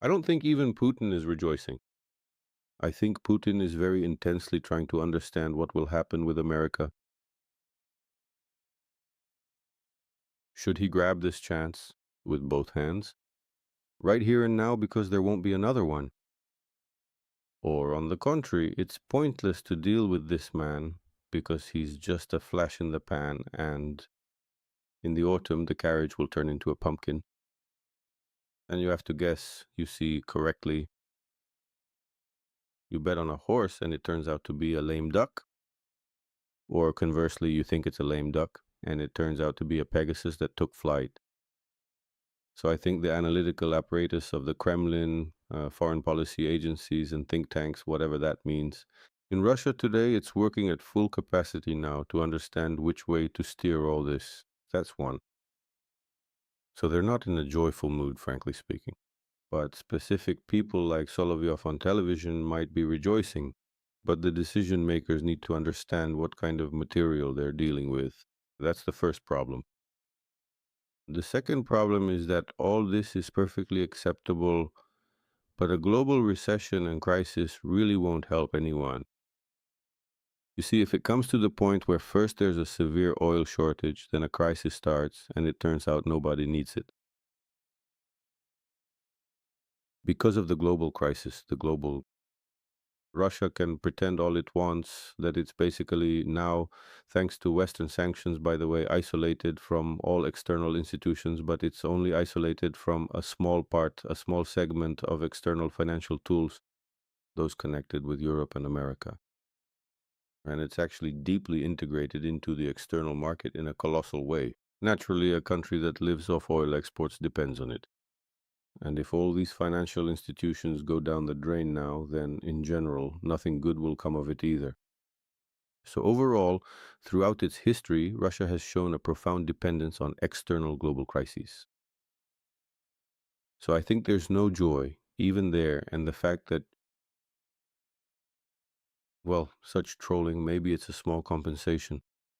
I don't think even Putin is rejoicing. I think Putin is very intensely trying to understand what will happen with America. Should he grab this chance with both hands? Right here and now, because there won't be another one. Or, on the contrary, it's pointless to deal with this man because he's just a flash in the pan, and in the autumn, the carriage will turn into a pumpkin. And you have to guess, you see correctly. You bet on a horse and it turns out to be a lame duck. Or conversely, you think it's a lame duck and it turns out to be a Pegasus that took flight. So I think the analytical apparatus of the Kremlin, foreign policy agencies and think tanks, whatever that means. In Russia today, it's working at full capacity now to understand which way to steer all this. That's one. So they're not in a joyful mood, frankly speaking. But specific people like Solovyov on television might be rejoicing. But the decision makers need to understand what kind of material they're dealing with. That's the first problem. The second problem is that all this is perfectly acceptable, but a global recession and crisis really won't help anyone. You see, if it comes to the point where first there's a severe oil shortage, then a crisis starts, and it turns out nobody needs it. Because of the global crisis, Russia can pretend all it wants that it's basically now, thanks to Western sanctions, by the way, isolated from all external institutions, but it's only isolated from a small part, a small segment of external financial tools, those connected with Europe and America. And it's actually deeply integrated into the external market in a colossal way. Naturally, a country that lives off oil exports depends on it. And if all these financial institutions go down the drain now, then in general, nothing good will come of it either. So overall, throughout its history, Russia has shown a profound dependence on external global crises. So I think there's no joy, even there, and the fact that, well, such trolling, maybe it's a small compensation.